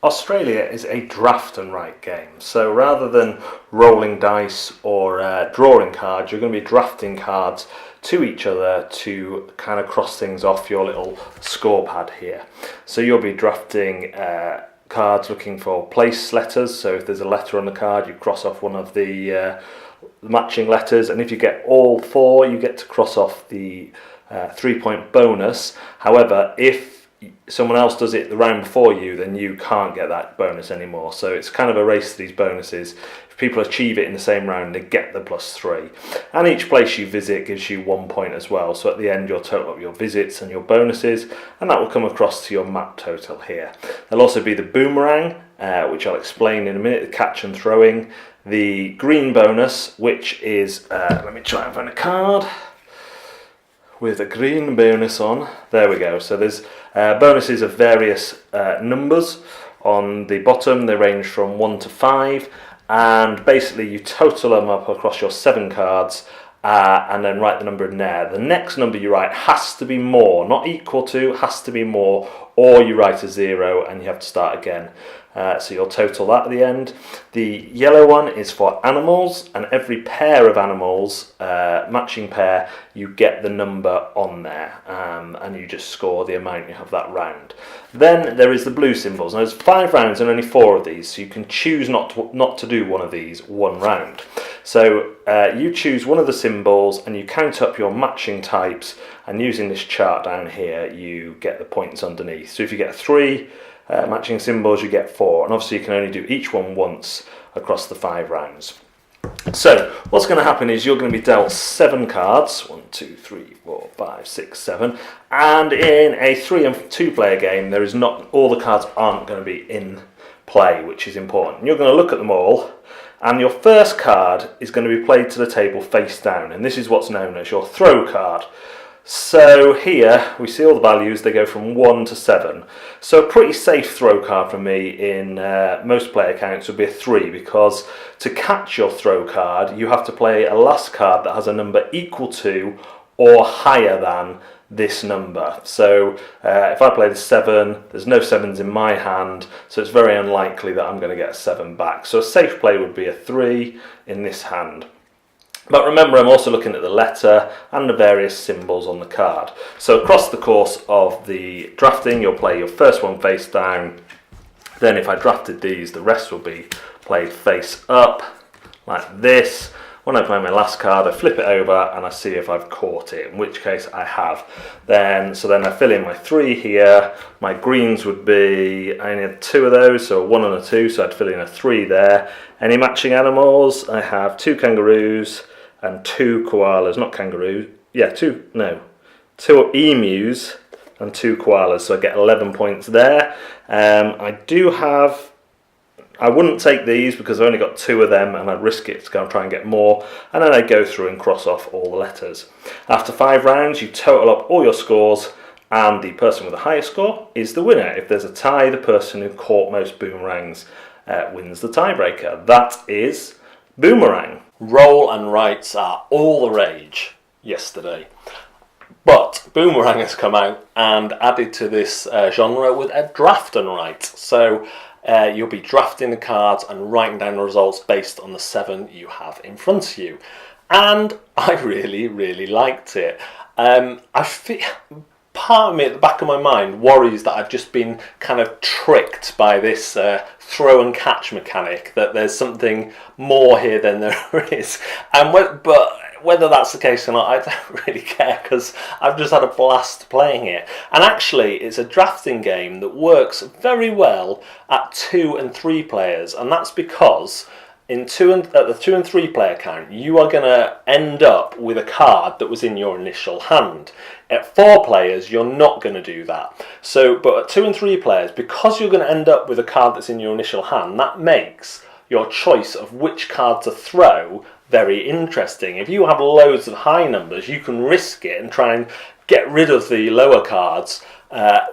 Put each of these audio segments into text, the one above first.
Australia is a draft and write game, so rather than rolling dice or drawing cards, you're going to be drafting cards to each other to kind of cross things off your little score pad here. So you'll be drafting cards looking for place letters, so if there's a letter on the card, you cross off one of the matching letters, and if you get all four, you get to cross off the 3-point bonus. However, if someone else does it the round before you, then you can't get that bonus anymore. So it's kind of a race to these bonuses. If people achieve it in the same round, they get the +3. And each place you visit gives you 1 point as well. So at the end, you'll total up your visits and your bonuses, and that will come across to your map total here. There'll also be the Boomerang, which I'll explain in a minute, the catch and throwing. The green bonus, which is, let me try and find a card with a green bonus on. There we go. So there's bonuses of various numbers on the bottom. They range from 1 to 5, and basically you total them up across your 7 cards and then write the number in there. The next number you write has to be more, not equal to, has to be more, or you write a 0 and you have to start again. So you'll total that at the end. The yellow one is for animals, and every pair of animals, matching pair, you get the number on there, and you just score the amount you have that round. Then there is the blue symbols. Now there's 5 rounds and only 4 of these, so you can choose not to do one of these one round. So you choose one of the symbols and you count up your matching types, and using this chart down here, you get the points underneath. So if you get 3 matching symbols, you get 4, and obviously you can only do each one once across the 5 rounds. So what's going to happen is you're going to be dealt 7 cards, 1, 2, 3, 4, 5, 6, 7, and in a 3 and 2 player game, there is not all the cards aren't going to be in play, which is important. You're going to look at them all, and your first card is going to be played to the table face down, and this is what's known as your throw card. So here we see all the values, they go from 1 to 7. So a pretty safe throw card for me in most player accounts would be a 3, because to catch your throw card you have to play a last card that has a number equal to or higher than this number. So if I play the 7, there's no 7s in my hand, so it's very unlikely that I'm going to get a 7 back. So a safe play would be a 3 in this hand. But remember, I'm also looking at the letter and the various symbols on the card. So across the course of the drafting, you'll play your first one face down. Then if I drafted these, the rest will be played face up, like this. When I play my last card, I flip it over and I see if I've caught it, in which case I have. So then I fill in my 3 here. My greens would be, I only had 2 of those, so a 1 and a 2, so I'd fill in a 3 there. Any matching animals? I have 2 kangaroos and 2 koalas, not kangaroos, 2 emus and 2 koalas, so I get 11 points there. I wouldn't take these because I've only got 2 of them, and I'd risk it to go and try and get more, and then I'd go through and cross off all the letters. After 5 rounds, you total up all your scores, and the person with the highest score is the winner. If there's a tie, the person who caught most boomerangs wins the tiebreaker. That is Boomerang. Roll and writes are all the rage yesterday, but Boomerang has come out and added to this genre with a draft and write. So you'll be drafting the cards and writing down the results based on the 7 you have in front of you, and I really liked it. I feel part of me at the back of my mind worries that I've just been kind of tricked by this throw and catch mechanic, that there's something more here than there is. But whether that's the case or not, I don't really care, because I've just had a blast playing it. And actually, it's a drafting game that works very well at 2 and 3 players, and that's because at the 2 and 3 player count, you are going to end up with a card that was in your initial hand. At 4 players, you're not going to do that. But at 2 and 3 players, because you're going to end up with a card that's in your initial hand, that makes your choice of which card to throw very interesting. If you have loads of high numbers, you can risk it and try and get rid of the lower cards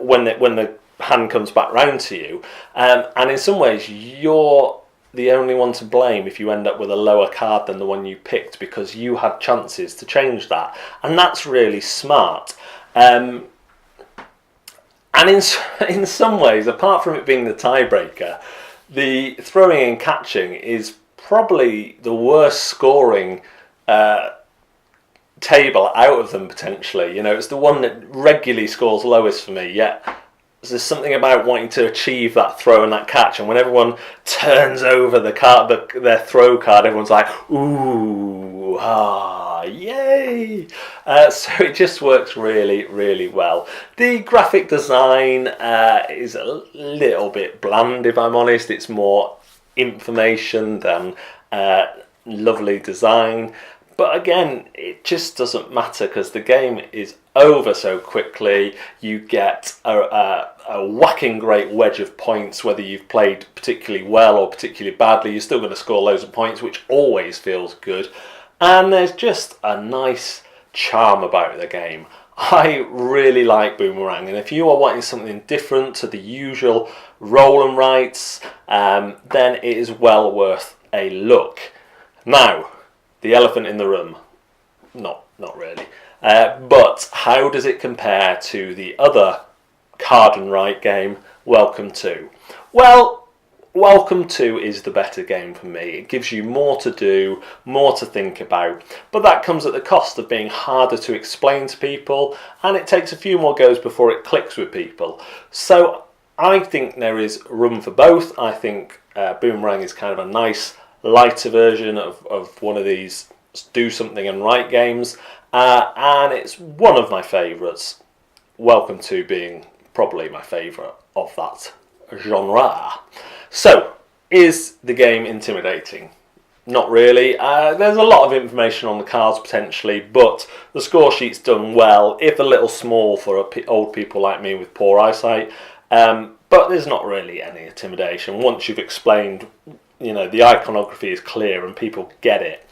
when the hand comes back round to you. And in some ways, you're the only one to blame if you end up with a lower card than the one you picked, because you had chances to change that, and that's really smart. And And in some ways, apart from it being the tiebreaker, the throwing and catching is probably the worst scoring table out of them potentially. You know, it's the one that regularly scores lowest for me, yet there's something about wanting to achieve that throw and that catch, and when everyone turns over the card, their throw card, everyone's like, ooh, ah, yay! So it just works really, really well. The graphic design is a little bit bland, if I'm honest. It's more information than lovely design. But again, it just doesn't matter because the game is over so quickly. You get a whacking great wedge of points, whether you've played particularly well or particularly badly. You're still going to score loads of points, which always feels good. And there's just a nice charm about the game. I really like Boomerang, and if you are wanting something different to the usual roll and writes, then it is well worth a look. Now, the elephant in the room. Not really. But how does it compare to the other card and write game, Welcome To? Well, Welcome To is the better game for me. It gives you more to do, more to think about, but that comes at the cost of being harder to explain to people, and it takes a few more goes before it clicks with people. So I think there is room for both. I think Boomerang is kind of a nice lighter version of one of these do something and write games, and it's one of my favourites, Welcome To being probably my favourite of that genre. So, is the game intimidating? Not really. There's a lot of information on the cards potentially, but the score sheet's done well, if a little small for old people like me with poor eyesight, but there's not really any intimidation once you've explained. You know, the iconography is clear and people get it.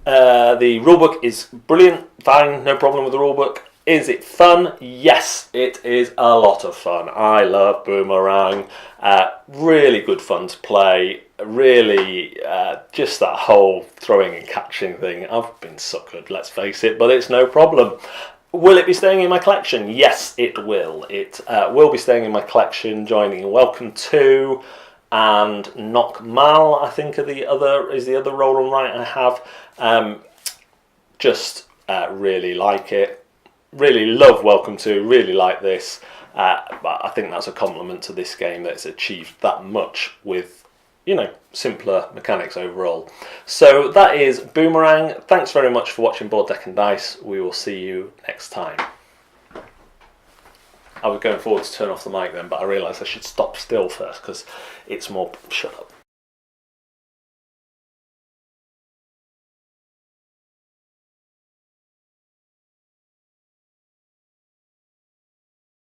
The rulebook is brilliant, fine, no problem with the rulebook. Is it fun? Yes, it is a lot of fun. I love Boomerang. Really good fun to play. Really, just that whole throwing and catching thing. I've been suckered, let's face it, but it's no problem. Will it be staying in my collection? Yes, it will. It will be staying in my collection, joining Welcome To and Knock Mal, I think is the other roll and write I have. Just really like it. Really love Welcome To, really like this. But I think that's a compliment to this game that it's achieved that much with, you know, simpler mechanics overall. So that is Boomerang. Thanks very much for watching Board Deck and Dice. We will see you next time. I was going forward to turn off the mic then, but I realised I should stop still first because it's more... Shut up.